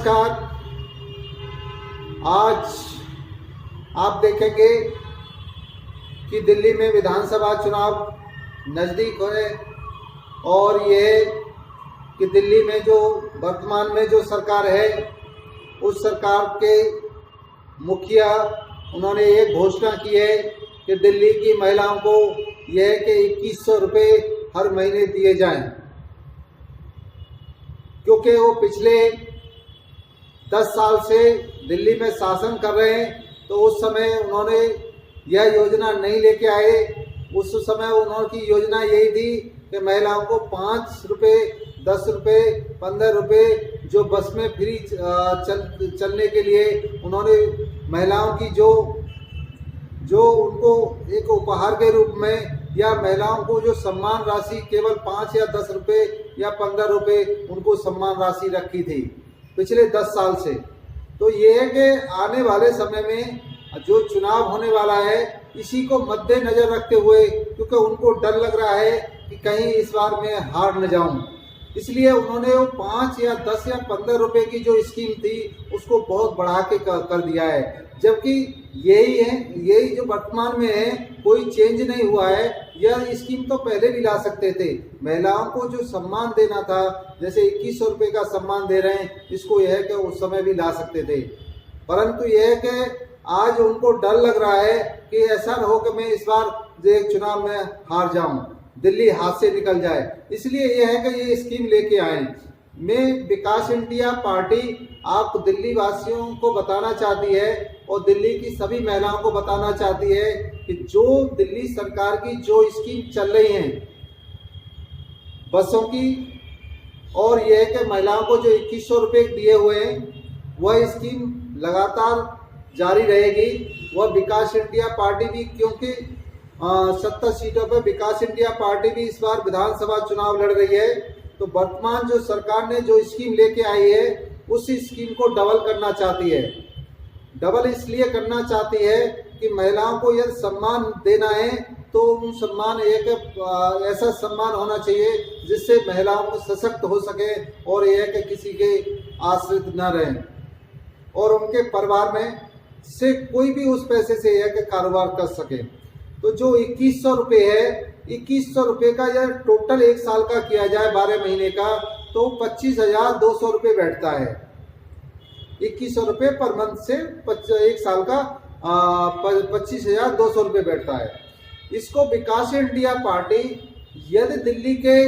नमस्कार। आज आप देखेंगे कि दिल्ली में विधानसभा चुनाव नज़दीक है और यह कि दिल्ली में जो वर्तमान में जो सरकार है उस सरकार के मुखिया उन्होंने एक घोषणा की है कि दिल्ली की महिलाओं को यह कि 2100 रुपये हर महीने दिए जाएं, क्योंकि वो पिछले 10 साल से दिल्ली में शासन कर रहे हैं। तो उस समय उन्होंने यह योजना नहीं लेके आए। उस समय उन्होंने की योजना यही थी कि महिलाओं को 5 रुपये, 10 रुपये, 15 रुपये जो बस में फ्री चलने के लिए उन्होंने महिलाओं की जो उनको एक उपहार के रूप में या महिलाओं को जो सम्मान राशि केवल 5 या 10 रुपये या 15 रुपये उनको सम्मान राशि रखी थी पिछले 10 साल से। तो ये है कि आने वाले समय में जो चुनाव होने वाला है इसी को मद्देनजर रखते हुए, क्योंकि उनको डर लग रहा है कि कहीं इस बार मैं हार न जाऊं, इसलिए उन्होंने वो 5 या 10 या 15 रुपए की जो स्कीम थी उसको बहुत बढ़ा के कर दिया है। जबकि यही जो वर्तमान में है कोई चेंज नहीं हुआ है। यह स्कीम तो पहले भी ला सकते थे। महिलाओं को जो सम्मान देना था, जैसे 2100 रुपये का सम्मान दे रहे हैं, इसको यह है कि उस समय भी ला सकते थे। परंतु यह है कि आज उनको डर लग रहा है कि ऐसा न हो कि मैं इस बार जो चुनाव में हार जाऊं, दिल्ली हाथ से निकल जाए। इसलिए यह है कि ये स्कीम लेके आए। मैं विकास इंडिया पार्टी आप दिल्ली वासियों को बताना चाहती है और दिल्ली की सभी महिलाओं को बताना चाहती है कि जो दिल्ली सरकार की जो स्कीम चल रही हैं बसों की, और यह कि महिलाओं को जो 2100 रुपये दिए हुए हैं वह स्कीम लगातार जारी रहेगी। वह विकास इंडिया पार्टी भी, क्योंकि 70 सीटों पर विकास इंडिया पार्टी भी इस बार विधानसभा चुनाव लड़ रही है। तो वर्तमान जो सरकार ने जो स्कीम लेके आई है उस स्कीम को डबल करना चाहती है। डबल इसलिए करना चाहती है कि महिलाओं को यदि सम्मान देना है तो उन सम्मान एक ऐसा सम्मान होना चाहिए जिससे महिलाओं को सशक्त हो सके और यह कि किसी के आश्रित न रहें और उनके परिवार में से कोई भी उस पैसे से यह कि कारोबार कर सके। तो जो 2100 रुपये है, 2100 रुपये का यह टोटल एक साल का किया जाए 12 महीने का तो 25,200 रुपये बैठता है। 2100 रुपये पर मंथ से एक साल का 25,200 रुपये बैठता है। इसको विकास इंडिया पार्टी यदि दिल्ली के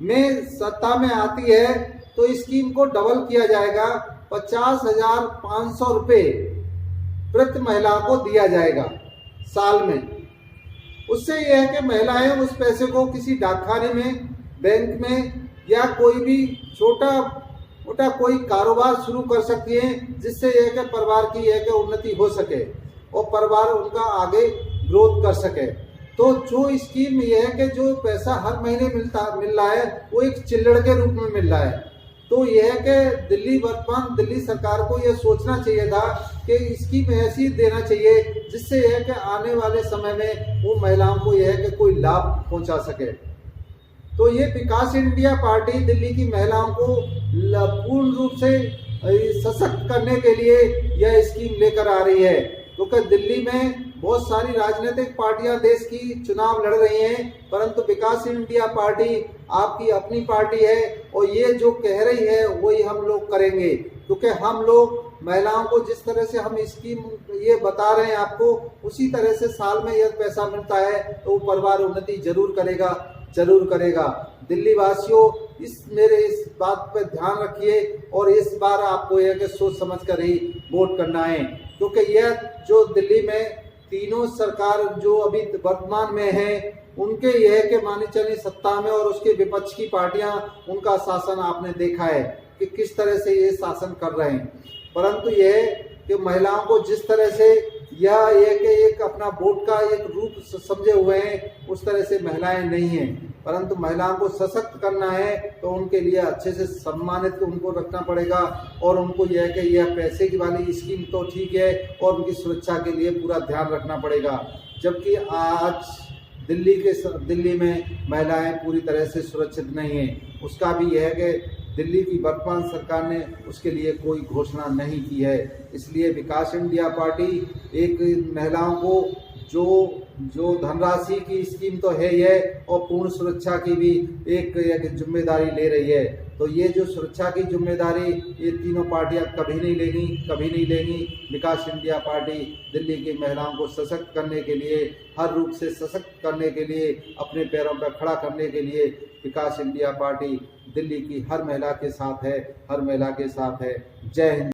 में सत्ता में आती है तो स्कीम को डबल किया जाएगा। 50,500 रुपये प्रति महिला को दिया जाएगा साल में। उससे यह है कि महिलाएं उस पैसे को किसी डाकखाने में, बैंक में या कोई भी छोटा मोटा कोई कारोबार शुरू कर सकती हैं, जिससे यह कि परिवार की यह कि उन्नति हो सके और परिवार उनका आगे ग्रोथ कर सके। तो जो स्कीम यह है कि जो पैसा हर महीने मिल रहा है वो एक चिल्लड़ के रूप में मिल रहा है। तो यह है कि वर्तमान दिल्ली सरकार को यह सोचना चाहिए था कि स्कीम ऐसी देना चाहिए जिससे यह कि आने वाले समय में वो महिलाओं को यह है कि कोई लाभ पहुंचा सके। तो ये विकास इंडिया पार्टी दिल्ली की महिलाओं को पूर्ण रूप से सशक्त करने के लिए यह स्कीम लेकर आ रही है, क्योंकि दिल्ली में बहुत सारी राजनीतिक पार्टियां देश की चुनाव लड़ रही हैं, परंतु विकास इंडिया पार्टी आपकी अपनी पार्टी है और ये जो कह रही है वही हम लोग करेंगे। क्योंकि हम लोग महिलाओं को जिस तरह से हम स्कीम ये बता रहे हैं आपको, उसी तरह से साल में यदि पैसा मिलता है तो वो परिवार उन्नति जरूर करेगा। दिल्ली वासियों मेरे इस बात पर ध्यान रखिए और इस बार आपको यह कि सोच समझ कर ही वोट करना है, क्योंकि यह जो दिल्ली में तीनों सरकार जो अभी वर्तमान में है उनके यह के माने चले सत्ता में और उसके विपक्ष की पार्टियां, उनका शासन आपने देखा है कि किस तरह से ये शासन कर रहे हैं। परंतु यह कि महिलाओं को जिस तरह से यह एक अपना वोट का एक रूप समझे हुए हैं उस तरह से महिलाएं नहीं हैं। परंतु महिलाओं को सशक्त करना है तो उनके लिए अच्छे से सम्मानित उनको रखना पड़ेगा और उनको यह कि यह पैसे की वाली स्कीम तो ठीक है और उनकी सुरक्षा के लिए पूरा ध्यान रखना पड़ेगा। जबकि आज दिल्ली में महिलाएं पूरी तरह से सुरक्षित नहीं हैं। उसका भी यह है कि दिल्ली की वर्तमान सरकार ने उसके लिए कोई घोषणा नहीं की है। इसलिए विकास इंडिया पार्टी एक महिलाओं को जो धनराशि की स्कीम तो है ही है और पूर्ण सुरक्षा की भी एक जिम्मेदारी ले रही है। तो ये जो सुरक्षा की जिम्मेदारी ये तीनों पार्टियां कभी नहीं लेंगी। विकास इंडिया पार्टी दिल्ली की महिलाओं को सशक्त करने के लिए, हर रूप से सशक्त करने के लिए, अपने पैरों पर खड़ा करने के लिए विकास इंडिया पार्टी दिल्ली की हर महिला के साथ है, हर महिला के साथ है। जय हिंद।